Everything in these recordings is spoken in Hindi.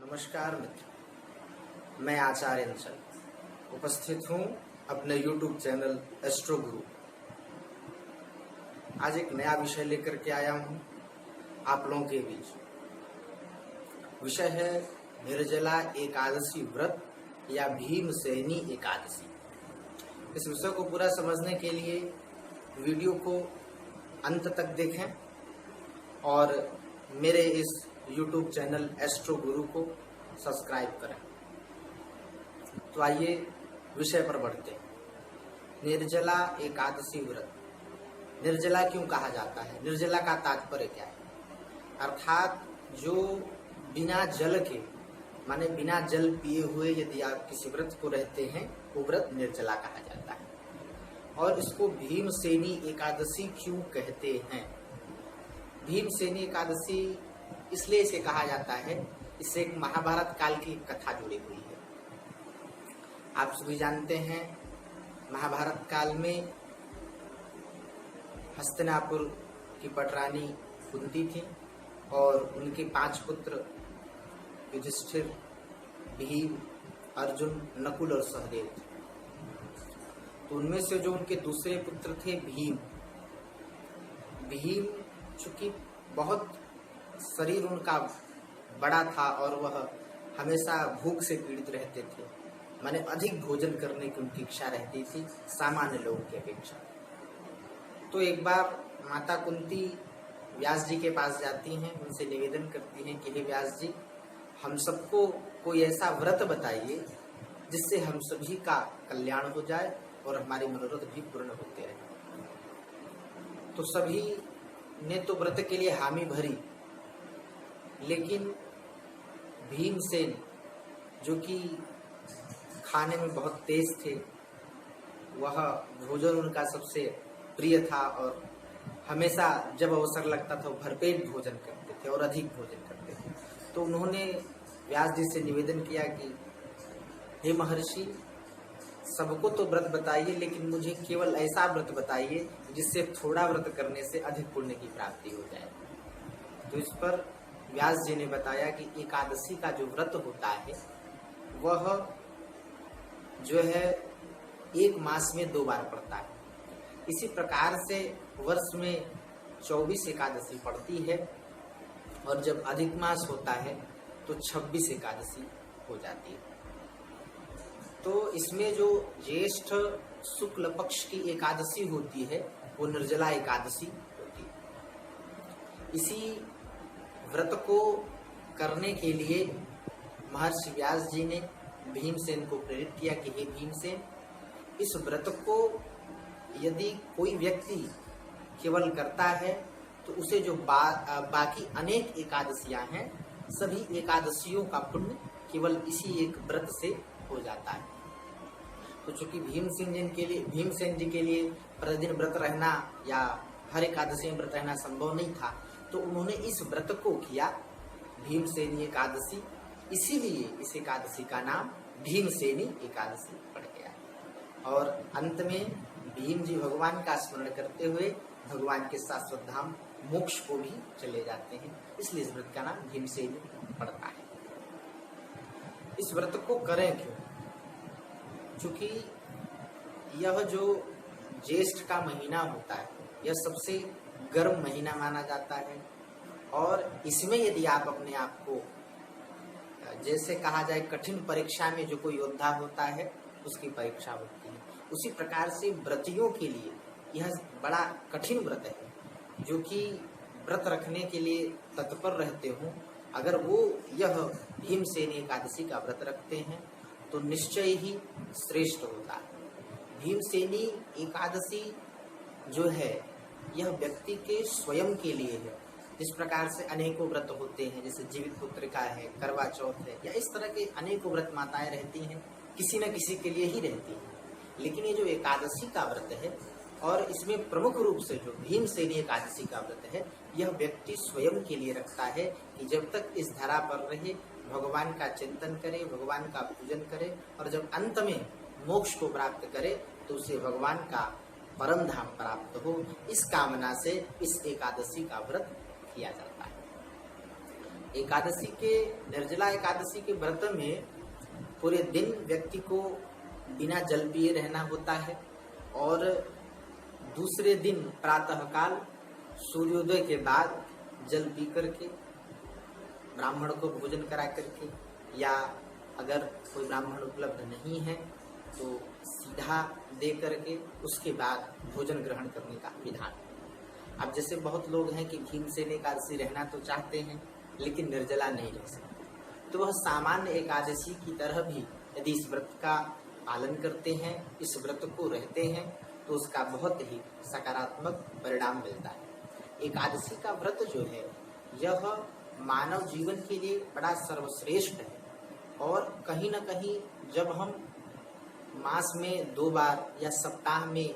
नमस्कार मित्र, मैं आचार्य अंचल उपस्थित हूँ अपने YouTube चैनल एस्ट्रो गुरु। आज एक नया विषय लेकर के आया हूँ आप लोगों के बीच। विषय है निर्जला एकादशी व्रत या भीमसेनी एकादशी। इस विषय को पूरा समझने के लिए वीडियो को अंत तक देखें और मेरे इस YouTube चैनल एस्ट्रो गुरु को सब्सक्राइब करें। तो आइए विषय पर बढ़ते हैं। निर्जला एकादशी व्रत। निर्जला क्यों कहा जाता है? निर्जला का तात्पर्य क्या है? अर्थात जो बिना जल के, माने बिना जल पिए हुए यदि आप किसी व्रत को रहते हैं, वो व्रत निर्जला कहा जाता है। और इसको भीमसेनी एकादशी क्यों कहते हैं? भीमसेनी एकादशी इसलिए इसे कहा जाता है, इससे एक महाभारत काल की कथा जुड़ी हुई है। आप सभी जानते हैं महाभारत काल में हस्तिनापुर की पटरानी कुंती थी और उनके 5 पुत्र युधिष्ठिर, भीम, अर्जुन, नकुल और सहदेव थे। तो उनमें से जो उनके दूसरे पुत्र थे भीम चूंकि बहुत शरीर उनका बड़ा था और वह हमेशा भूख से पीड़ित रहते थे, माने अधिक भोजन करने की उनकी इच्छा रहती थी सामान्य लोगों की अपेक्षा। तो एक बार माता कुंती व्यास जी के पास जाती हैं, उनसे निवेदन करती हैं कि हे व्यास जी, हम सबको कोई ऐसा व्रत बताइए जिससे हम सभी का कल्याण हो जाए और हमारे मनोरथ भी पूर्ण होते रहे। तो सभी ने तो व्रत के लिए हामी भरी, लेकिन भीमसेन जो कि खाने में बहुत तेज थे, वह भोजन उनका सबसे प्रिय था और हमेशा जब अवसर लगता था वो भरपेट भोजन करते थे और अधिक भोजन करते थे। तो उन्होंने व्यास जी से निवेदन किया कि हे महर्षि, सबको तो व्रत बताइए, लेकिन मुझे केवल ऐसा व्रत बताइए जिससे थोड़ा व्रत करने से अधिक पुण्य की प्राप्ति हो जाए। तो इस पर व्यास जी ने बताया कि एकादशी का जो व्रत होता है वह जो है 1 मास में 2 बार पड़ता है। इसी प्रकार से वर्ष में 24 एकादशी पड़ती है और जब अधिक मास होता है तो 26 एकादशी हो जाती है। तो इसमें जो ज्येष्ठ शुक्ल पक्ष की एकादशी होती है वो निर्जला एकादशी होती है। इसी व्रत को करने के लिए महर्षि व्यास जी ने भीमसेन को प्रेरित किया कि हे भीमसेन, इस व्रत को यदि कोई व्यक्ति केवल करता है तो उसे जो बाकी अनेक एकादशियां हैं, सभी एकादशियों का पुण्य केवल इसी एक व्रत से हो जाता है। तो चूंकि भीमसेन जी के लिए प्रतिदिन व्रत रहना या हर एकादशी में व्रत रहना संभव नहीं था, तो उन्होंने इस व्रत को किया भीमसेनी एकादशी। इसीलिए इस एकादशी का नाम भीमसेनी एकादशी पड़ गया। और अंत में भीम जी भगवान का स्मरण करते हुए भगवान के शाश्वत धाम मोक्ष को भी चले जाते हैं, इसलिए इस व्रत का नाम भीमसेनी पड़ता है। इस व्रत को करें क्यों? चूंकि यह जो ज्येष्ठ का महीना होता है, यह सबसे गर्म महीना माना जाता है और इसमें यदि आप अपने आप को, जैसे कहा जाए कठिन परीक्षा में जो कोई योद्धा होता है उसकी परीक्षा होती है, उसी प्रकार से व्रतियों के लिए यह बड़ा कठिन व्रत है। जो कि व्रत रखने के लिए तत्पर रहते हों, अगर वो यह भीमसेनी एकादशी का व्रत रखते हैं तो निश्चय ही श्रेष्ठ होता है। भीमसेनी एकादशी जो है यह व्यक्ति के स्वयं के लिए है। जिस प्रकार से अनेकों व्रत होते हैं, जैसे जीवित पुत्रिका है, करवा चौथ है, या इस तरह के अनेकों व्रत माताएं रहती हैं, किसी न किसी के लिए ही रहती हैं। लेकिन ये जो एकादशी का व्रत है और इसमें प्रमुख रूप से जो भीमसेनी एकादशी का व्रत है, यह व्यक्ति स्वयं के लिए रखता है कि जब तक इस धरा पर रहे भगवान का चिंतन करे, भगवान का पूजन करे और जब अंत में मोक्ष को प्राप्त करे तो उसे भगवान का परम धाम प्राप्त हो। इस कामना से इस एकादशी का व्रत किया जाता है। एकादशी के निर्जला एकादशी के व्रत में पूरे दिन व्यक्ति को बिना जल पिए रहना होता है और दूसरे दिन प्रातःकाल सूर्योदय के बाद जल पी करके ब्राह्मण को भोजन करा करके, या अगर कोई ब्राह्मण उपलब्ध नहीं है तो सीधा दे करके उसके बाद भोजन ग्रहण करने का विधान। अब जैसे बहुत लोग हैं कि भीमसेन एकादशी रहना तो चाहते हैं लेकिन निर्जला नहीं रह सकते, तो वह सामान्य एकादशी की तरह भी यदि इस व्रत का पालन करते हैं, इस व्रत को रहते हैं, तो उसका बहुत ही सकारात्मक परिणाम मिलता है। एकादशी का व्रत जो है यह मानव जीवन के लिए बड़ा सर्वश्रेष्ठ है और कहीं न कहीं जब हम मास में 2 बार या सप्ताह में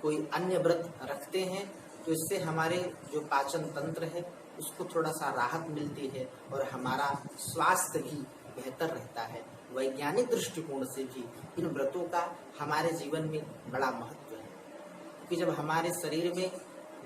कोई अन्य व्रत रखते हैं तो इससे हमारे जो पाचन तंत्र है उसको थोड़ा सा राहत मिलती है और हमारा स्वास्थ्य भी बेहतर रहता है। वैज्ञानिक दृष्टिकोण से भी इन व्रतों का हमारे जीवन में बड़ा महत्व है, क्योंकि जब हमारे शरीर में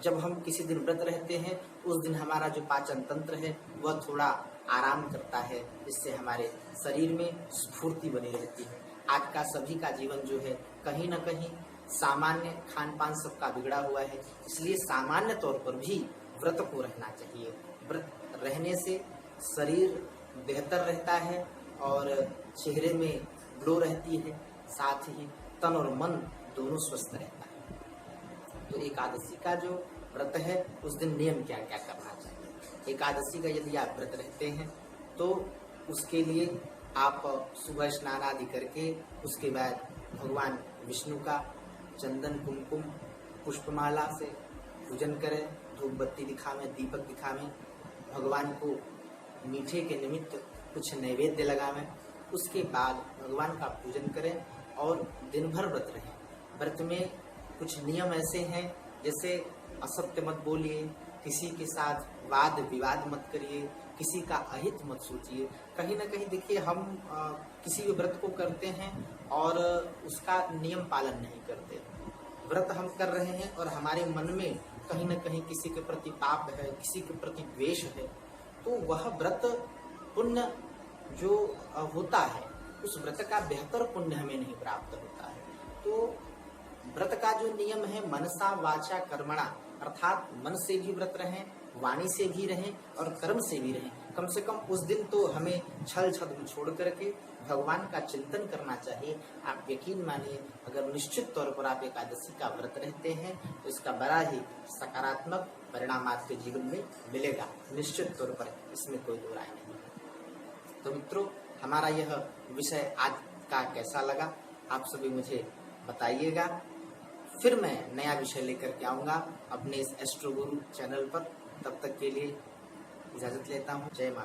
जब हम किसी दिन व्रत रहते हैं उस दिन हमारा जो पाचन तंत्र है वह थोड़ा आराम करता है, इससे हमारे शरीर में स्फूर्ति बनी रहती है। आज का सभी का जीवन जो है कहीं न कहीं सामान्य खान पान सबका बिगड़ा हुआ है, इसलिए सामान्य तौर पर भी व्रत को रहना चाहिए। व्रत रहने से शरीर बेहतर रहता है और चेहरे में ग्लो रहती है, साथ ही तन और मन दोनों स्वस्थ रहता है। तो एकादशी का जो व्रत है उस दिन नियम क्या क्या करना चाहिए। एकादशी का यदि आप व्रत रहते हैं तो उसके लिए आप सुबह स्नान आदि करके उसके बाद भगवान विष्णु का चंदन कुमकुम पुष्पमाला से पूजन करें, धूप बत्ती दिखावें, दीपक दिखावें, भगवान को मीठे के निमित्त कुछ नैवेद्य लगावें, उसके बाद भगवान का पूजन करें और दिन भर व्रत रहें। व्रत में कुछ नियम ऐसे हैं जैसे असत्य मत बोलिए, किसी के साथ वाद विवाद मत करिए, किसी का अहित मत सोचिए। कहीं ना कहीं देखिए हम किसी भी व्रत को करते हैं और उसका नियम पालन नहीं करते। व्रत हम कर रहे हैं और हमारे मन में कहीं ना कहीं किसी के प्रति पाप है, किसी के प्रति द्वेष है, तो वह व्रत पुण्य जो होता है उस व्रत का बेहतर पुण्य हमें नहीं प्राप्त होता है। तो व्रत का जो नियम है मनसा वाचा कर्मणा, अर्थात मन से भी व्रत रहें, वाणी से भी रहें और कर्म से भी रहें। कम से कम उस दिन तो हमें छल छद्म छोड़ करके भगवान का चिंतन करना चाहिए। आप यकीन मानिए अगर निश्चित तौर पर आप एकादशी का व्रत रहते हैं तो इसका बड़ा ही सकारात्मक परिणाम आपके जीवन में मिलेगा, निश्चित तौर पर, इसमें कोई दो राय नहीं। तो मित्रों, हमारा यह विषय आज का कैसा लगा आप सभी मुझे बताइएगा। फिर मैं नया विषय लेकर के आऊँगा अपने इस एस्ट्रो गुरु चैनल पर। तब तक के लिए इजाज़त लेता हूँ। जय माँ।